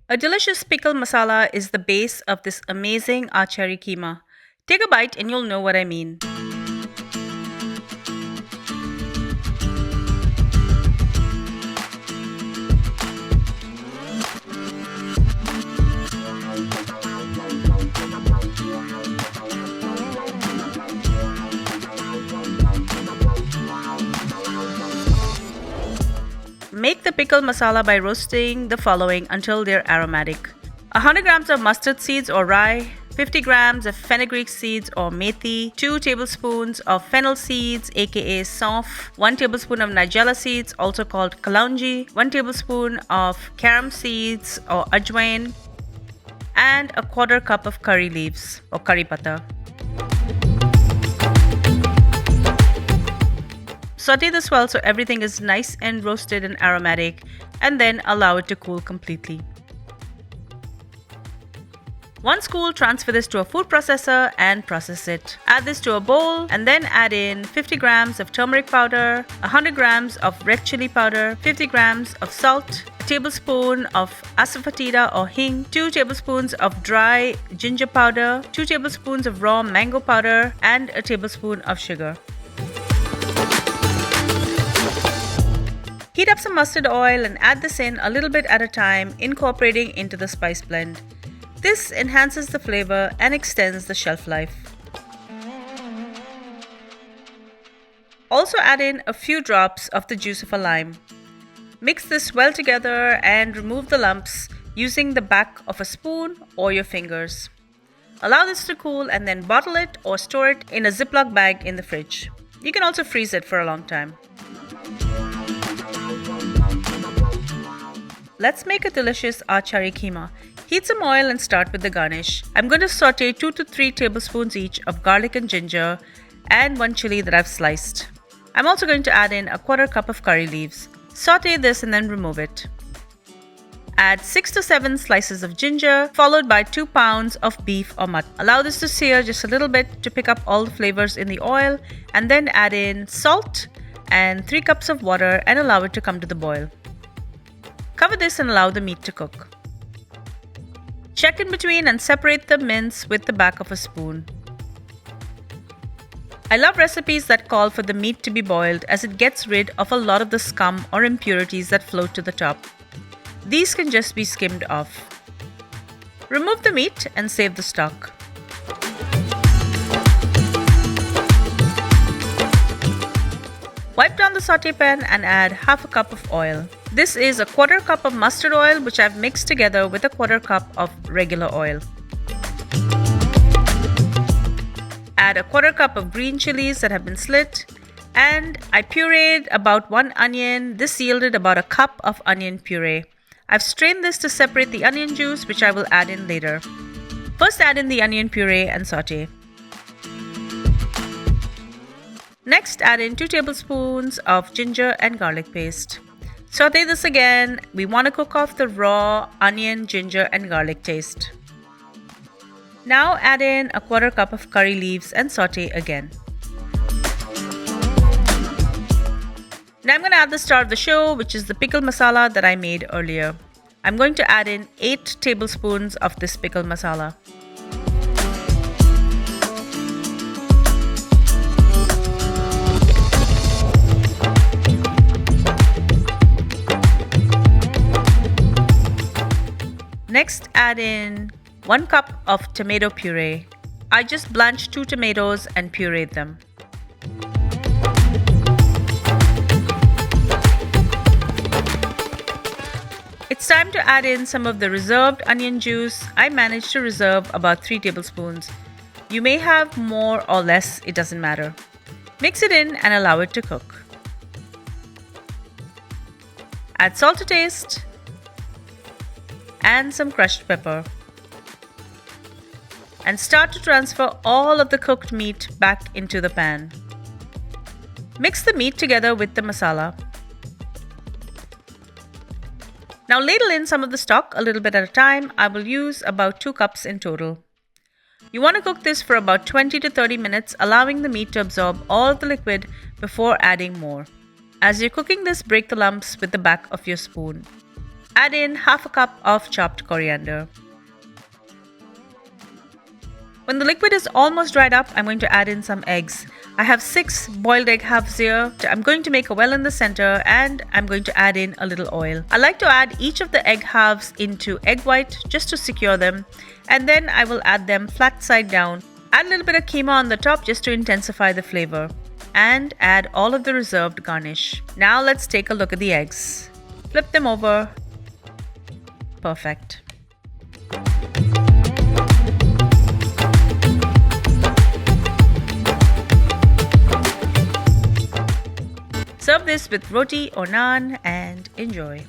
A delicious pickle masala is the base of this amazing Achari Kheema. Take a bite and you'll know what I mean. Make the pickle masala by roasting the following until they're aromatic. 100 grams of mustard seeds or rye, 50 grams of fenugreek seeds or methi, 2 tablespoons of fennel seeds aka saunf, 1 tablespoon of nigella seeds also called kalonji, 1 tablespoon of carom seeds or ajwain, and a quarter cup of curry leaves or curry pata. Saute this well so everything is nice and roasted and aromatic, and then allow it to cool completely. Once cool, transfer this to a food processor and process it. Add this to a bowl and then add in 50 grams of turmeric powder, 100 grams of red chili powder, 50 grams of salt, a tablespoon of asafoetida or hing, 2 tablespoons of dry ginger powder, 2 tablespoons of raw mango powder, and a tablespoon of sugar. Heat up some mustard oil and add this in a little bit at a time, incorporating into the spice blend. This enhances the flavor and extends the shelf life. Also add in a few drops of the juice of a lime. Mix this well together and remove the lumps using the back of a spoon or your fingers. Allow this to cool and then bottle it or store it in a Ziploc bag in the fridge. You can also freeze it for a long time. Let's make a delicious Achari Kheema. Heat some oil and start with the garnish. I'm going to saute 2 to 3 tablespoons each of garlic and ginger and 1 chili that I've sliced. I'm also going to add in a quarter cup of curry leaves. Saute this and then remove it. Add 6 to 7 slices of ginger followed by 2 pounds of beef or mutton. Allow this to sear just a little bit to pick up all the flavors in the oil, and then add in salt and 3 cups of water and allow it to come to the boil. Cover this and allow the meat to cook. Check in between and separate the mince with the back of a spoon. I love recipes that call for the meat to be boiled as it gets rid of a lot of the scum or impurities that float to the top. These can just be skimmed off. Remove the meat and save the stock. Wipe down the saute pan and add half a cup of oil. This is a quarter cup of mustard oil which I've mixed together with a quarter cup of regular oil. Add a quarter cup of green chilies that have been slit, and I pureed about 1 onion. This yielded about a cup of onion puree. I've strained this to separate the onion juice, which I will add in later. First add in the onion puree and saute. Next add in 2 tablespoons of ginger and garlic paste. Saute this again. We want to cook off the raw onion, ginger and garlic taste. Now add in a quarter cup of curry leaves and saute again. Now I'm going to add the star of the show, which is the pickle masala that I made earlier. I'm going to add in 8 tablespoons of this pickle masala. Next add in 1 cup of tomato puree. I just blanched 2 tomatoes and pureed them. It's time to add in some of the reserved onion juice. I managed to reserve about 3 tablespoons. You may have more or less, it doesn't matter. Mix it in and allow it to cook. Add salt to taste and some crushed pepper. And start to transfer all of the cooked meat back into the pan. Mix the meat together with the masala. Now ladle in some of the stock a little bit at a time. I will use about 2 cups in total. You want to cook this for about 20 to 30 minutes, allowing the meat to absorb all of the liquid before adding more. As you're cooking this, break the lumps with the back of your spoon. Add in half a cup of chopped coriander. When the liquid is almost dried up, I'm going to add in some eggs. I have 6 boiled egg halves here. I'm going to make a well in the center and I'm going to add in a little oil. I like to add each of the egg halves into egg white just to secure them, and then I will add them flat side down. Add a little bit of keema on the top just to intensify the flavor, and add all of the reserved garnish. Now let's take a look at the eggs. Flip them over. Perfect. Serve this with roti or naan and enjoy.